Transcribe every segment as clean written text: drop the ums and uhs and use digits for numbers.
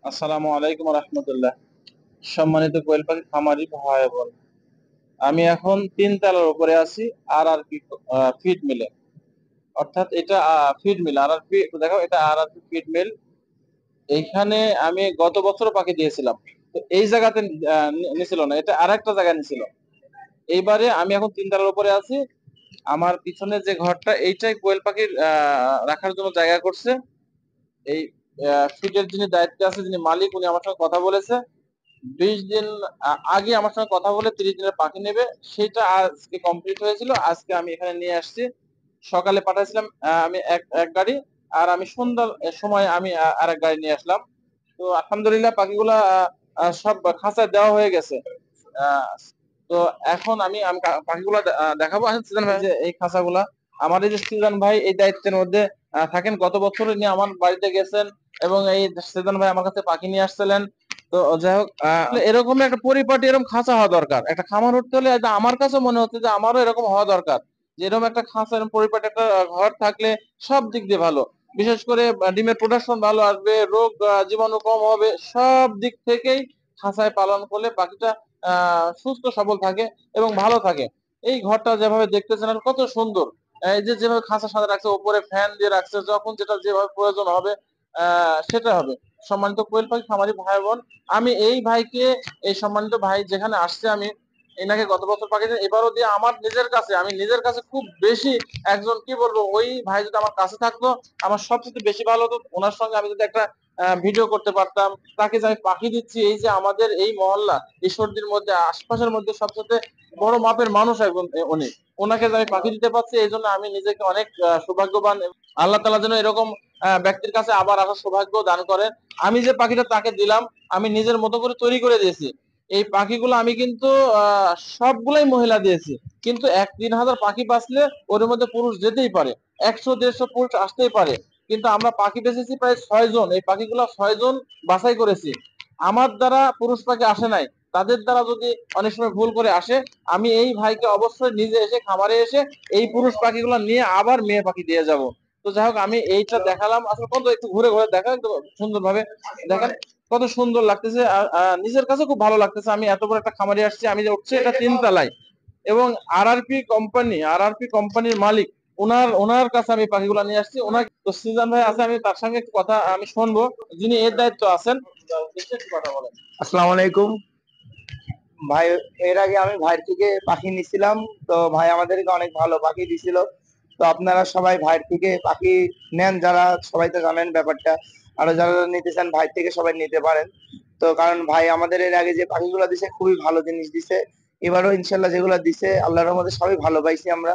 আসসালামু আলাইকুম রহমতুল্লাহ। সম্মানিত কোয়েল পাখি খামারি ভাই বোন, আমি এখন 3 তলার উপরে আছি। আর আর কি ফিড মিলে, অর্থাৎ এটা ফিড মিল। আর আর পি দেখো, এটা আর আর ফিড মিল। এইখানে আমি গত বছর পাখি দিয়েছিলাম, তো এই জায়গাতে নিছিল না, এটা আর একটা জায়গায় নিছিল। এইবারে আমি এখন 3 তলার উপরে আছি। আমার পিছনে যে ঘরটা, এইটাই কোয়েল পাখির রাখার জন্য জায়গা করছে। এই ফিডের যিনি দায়িত্বে আছে, যিনি মালিক, উনি আমার সঙ্গে কথা বলেছে। 20 দিন আগে আমার সঙ্গে কথা বলে 30 দিনের পাখি নেবে, সেটা আজকে কমপ্লিট হয়েছিল। আজকে আমি এখানে নিয়ে আসছি। সকালে পাঠাইছিলাম আমি এক এক গাড়ি, আর আমি সন্ধ্যার সময় আমি আর এক গাড়ি নিয়ে আসলাম। তো আলহামদুলিল্লাহ পাখিগুলা সব খাঁচায় দেওয়া হয়ে গেছে। আহ, তো এখন আমি আমি পাখিগুলা দেখাবো। আসেন সিজন ভাই, যে এই খাঁচাগুলা আমার, এই যে সিজন ভাই এই দায়িত্বের মধ্যে থাকেন, গত বছর নিয়ে আমার বাড়িতে গেছেন, এবং এই সিজন ভাই আমার কাছে পাখি নিয়ে আসছিলেন। তো যাই হোক, এরকম একটা পরিপাটি এরকম খাঁচা হওয়া দরকার। একটা খামার উঠতে হলে এটা আমার কাছে মনে হচ্ছে যে আমারও এরকম হওয়া দরকার, যে এরকম একটা খাঁচা, এরকম পরিপাটি একটা ঘর থাকলে সব দিক দিয়ে ভালো। বিশেষ করে ডিমের প্রোডাকশন ভালো আসবে, রোগ জীবাণু কম হবে, সব দিক থেকেই খাঁচায় পালন করলে পাখিটা সুস্থ সবল থাকে এবং ভালো থাকে। এই ঘরটা যেভাবে দেখতেছেন আর কত সুন্দর, এই যে যেভাবে খাঁচা সাথে রাখছে, উপরে ফ্যান দিয়ে রাখছে, যখন যেটা যেভাবে প্রয়োজন হবে সেটা হবে। সম্মানিত কোয়েল পাখি খামারি ভাই বোন, আমি এই ভাইকে, এই সম্মানিত ভাই যেখানে আসছে, আমি এনাকে গত বছর পাঠিয়েছি, এবারও দিয়ে আমার নিজের কাছে, আমি নিজের কাছে খুব বেশি একজন, কি বলবো, ওই ভাই যদি আমার কাছে থাকতো আমার সবচেয়ে বেশি ভালো হতো। ওনার সঙ্গে আমি যদি একটা ভিডিও করতে পারতাম, তাকে যে আমি পাখি দিচ্ছি, এই যে আমাদের এই মহল্লা ঈশ্বরদীর মধ্যে, আশপাশের মধ্যে সবচেয়ে বড় মাপের মানুষ একজন উনি, ওনাকে যে আমি পাখি দিতে পারছি, এই জন্য আমি নিজেকে অনেক সৌভাগ্যবান। আল্লাহ তাআলা যেন এরকম ব্যক্তির কাছে আবার আসার সৌভাগ্য দান করেন। আমি যে পাখিটা তাকে দিলাম, আমি নিজের মতো করে তৈরি করে দিয়েছি। এই পাখিগুলো আমি কিন্তু সবগুলাই মহিলা দিয়েছি, কিন্তু 3,000 পাখি বাঁচলে ওর মধ্যে পুরুষ যেতেই পারে, 100-150 পুরুষ আসতেই পারে। কিন্তু আমরা পাখি বেঁচেছি প্রায় 6 জন, এই পাখিগুলো 6 জন বাছাই করেছি। আমার দ্বারা পুরুষ পাখি আসে নাই, তাদের দ্বারা যদি অনেক সময় ভুল করে আসে, আমি এই ভাইকে অবশ্যই নিজে এসে খামারে এসে এই পুরুষ পাখিগুলো নিয়ে আবার মেয়ে পাখি দিয়ে যাব। তো যাই হোক, আমি এইটা দেখালাম। আসলে কত, একটু ঘুরে ঘুরে দেখা, একটু সুন্দর ভাবে দেখেন কত সুন্দর লাগতেছে। আর নিজের কাছে খুব ভালো লাগতেছে। আমি এত বড় একটা খামারে আসছি, আমি যে উঠছি এটা 3 তলায়, এবং আর আর পি কোম্পানির মালিক, ওনার ওনার কাছে আমি পাখিগুলো নিয়ে আসছি। ওনার তো সিজন ভাই আছে, আমি তার সঙ্গে একটু কথা আমি শুনবো, যিনি এর দায়িত্ব আছেন। একটু কথা বলেন। আসসালামু আলাইকুম ভাই। এর আগে আমি ভাইয়ের থেকে পাখি নিছিলাম। তো ভাই আমাদেরকে অনেক ভালো পাখি দিছিল। তো আপনারা সবাই ভাইয়ের থেকে পাখি নেন, যারা সবাই তো জানেন ব্যাপারটা। আরো যারা নিতে চান ভাইয়ের থেকে সবাই নিতে পারেন। তো কারণ ভাই আমাদের এর আগে যে পাখিগুলো দিছে খুবই ভালো জিনিস দিছে। এবারও ইনশাল্লাহ যেগুলো দিছে আল্লাহর রহমতে সবাই ভালো পাইছি আমরা।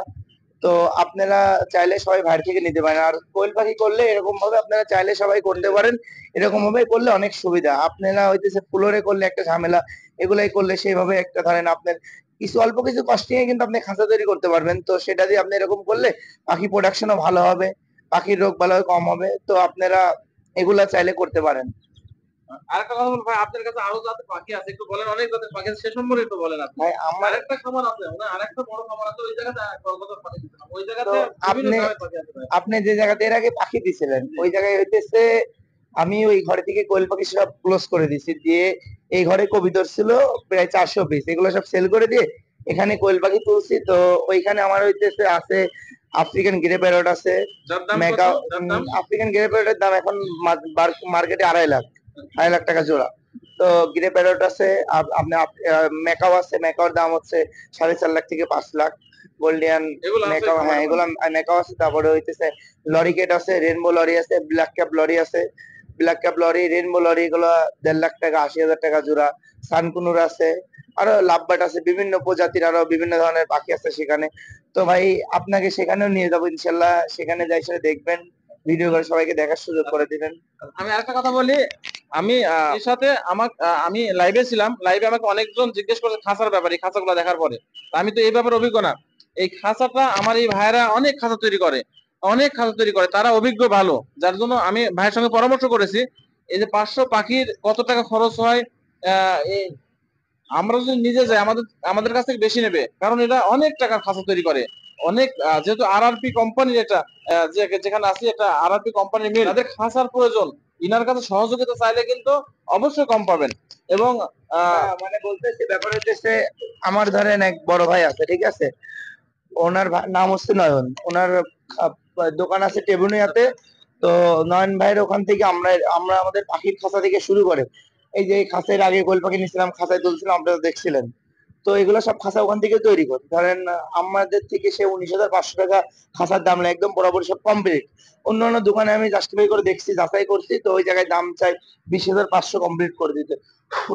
তো আপনারা চাইলে সবাই ভাইয়ের থেকে নিতে পারেন। আর কোয়েল পাখি করলে এরকম ভাবে আপনারা চাইলে সবাই করতে পারেন। এরকম ভাবে করলে অনেক সুবিধা। আপনারা হইতেছে ফ্লোরে করলে একটা ঝামেলা, এগুলাই করলে সেইভাবে একটা ধরেন আপনার কিছু অল্প কিছু কস্টিংয়ে কিন্তু আপনি খাঁচা তৈরি করতে পারবেন। তো সেটা দিয়ে আপনি এরকম করলে পাখি প্রোডাকশনও ভালো হবে, পাখির রোগ বালাই কম হবে। তো আপনারা এগুলা চাইলে করতে পারেন। আরেকটা কথা বলুন ভাই, আপনার কাছে আরো জাতের পাখি আছে, একটু বলেন। অনেক জাতের পাখি আছে, সে সম্পর্কে একটু বলেন আপনি। ভাই আমার আরেকটা খামার আছে, মানে আরেকটা বড় খামার আছে, ওই জায়গাতে কত পাখি দিচ্ছিলাম, ওই তো জায়গাতে বিভিন্ন আপনি জাতের পাখি আছে ভাই। আপনি যে জায়গাতে এর আগে পাখি দিছিলেন জি। ওই জায়গায় হইতেছে আমি ওই ঘরে থেকে কোয়েল পাখি সব ক্লোজ করে দিছি দিয়ে এই ঘরে কবিতর ছিল প্রায় 400 পিস, এগুলো সব সেল করে দিয়ে এখানে কোয়েল পাখি তুলছি। তো ওইখানে আমার হইতেছে আছে আফ্রিকান গ্রে প্যারট আছে, যার দাম কত? মেকা। যার দাম? আফ্রিকান গ্রে প্যারটের দাম এখন মার্কেটে 2.5 লাখ, 2.5 লাখ টাকা জোড়া। তো গ্রে প্যারট আছে, আপনার মেকাও আছে, মেকাওর দাম হচ্ছে 4.5 লাখ থেকে 5 লাখ। গোল্ডিয়ান এগুলো আছে ওই মেকাও, হ্যাঁ খামারে মানে? এগুলা মেকাও আছে। তারপরে হইতেছে লরিকেট আছে, রেনবো লরি আছে, ব্ল্যাক ক্যাপ লরি আছে। Black cap lory, rainbow lory এগুলো 1.5 লাখ টাকা, 80,000 টাকা জোড়া। সানকুনুর আছে, আরো লাভবাট আছে, বিভিন্ন প্রজাতির আরো বিভিন্ন ধরনের পাখি আছে সেখানে। তো ভাই আপনাকে সেখানেও নিয়ে যাবো ইনশাল্লাহ, সেখানে যাই সেটা দেখবেন, ভিডিও করে সবাইকে দেখার সুযোগ করে দিবেন। আমি আরেকটা কথা বলি। আমি এর সাথে আমি লাইভে ছিলাম, লাইভে আমাকে অনেকজন জিজ্ঞেস করছে খাঁচার ব্যাপারে, এই খাঁচাগুলো দেখার পরে। আমি তো এই ব্যাপারে অভিজ্ঞ না। এই খাঁচাটা আমার এই ভাইয়েরা অনেক খাঁচা তৈরি করে, অনেক খাঁচা তৈরি করে, তারা অভিজ্ঞ ভালো, যার জন্য আমি ভাইয়ের সঙ্গে পরামর্শ করেছি। এই যে 500 পাখির কত টাকা খরচ হয়, এই আমরা যদি নিজে যাই, আমাদের আমাদের কাছ থেকে বেশি নেবে, কারণ এটা অনেক টাকার খাঁচা তৈরি করে। অনেক যেহেতু আর আর পি কোম্পানির, এটা যেখানে আছি এটা আর আর পি কোম্পানির মিল, তাদের খাঁচার প্রয়োজন। ইনার কাছে সহযোগিতা চাইলে কিন্তু অবশ্যই কম পাবেন। এবং মানে বলতেছি ব্যাপার হচ্ছে আমার ধরেন এক বড় ভাই আছে, ঠিক আছে? ওনার নাম হচ্ছে নয়ন। ওনার দোকান আছে টেবুনিয়াতে। তো নয়ন ভাইয়ের ওখান থেকে আমরা আমরা আমাদের পাখির খাঁচা থেকে শুরু করে এই যে খাঁচার আগে কোয়েল পাখি নিয়েছিলাম, খাঁচায় তুলছিলাম, আপনারা দেখছিলেন। তো এগুলো সব খাঁচা ওখান থেকে তৈরি করি। ধরেন আমাদের থেকে সে 19,500 টাকা খাঁচার দাম নেয়, একদম বরাবর সব কমপ্লিট। অন্যান্য দোকানে আমি জাস্টিফাই করে দেখছি, যাচাই করছি, তো ওই জায়গায় দাম চাই 20,500 কমপ্লিট করে দিতে।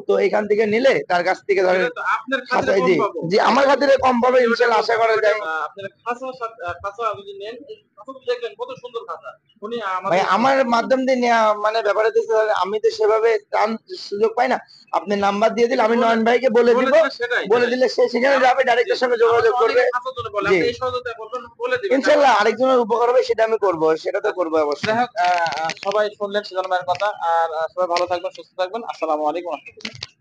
তো এখান থেকে নিলে তার কাছ থেকে ধরেন এটা তো আপনার খাতিরে খাঁচায় কম জি পাবো। জি আমার খাতিরে কম পাবে ইনশাল্লাহ, আশা করা যায়। আপনার খাঁচা যদি নেন, এই খাঁচা তো দেখলেন কত সুন্দর খাঁচা। উনি ভাই আমাদের আমার মাধ্যম দিয়ে নেওয়া মানে ব্যাপার হচ্ছে আমি তো সেভাবে সুযোগ পাই না। আপনি নাম্বার দিয়ে দিলে একটু আমি বলে নয়ন ভাইকে বলে বলে দিব। দিলে সেটাই, বলে সেটাই। দিলে সে সেখানে যাবে, ডাইরেক্ট জি, এর সঙ্গে আমরা যোগাযোগ তো করবে। অনেকে খাঁচার জন্য বলে। জি আপনি এই সহযোগিতা করবেন, বলে দিবেন এখন। ইনশাল্লাহ আরেকজনের উপকার হবে সেটা আমি করবো, সেটা তো করবো যাই অবশ্যই। হোক, সবাই শুনলেন সুজন ভাইয়ের কথা। আর সবাই ভালো থাকবেন, সুস্থ থাকবেন। আসসালামু আলাইকুম ওয়া রাহমাতুল্লাহ।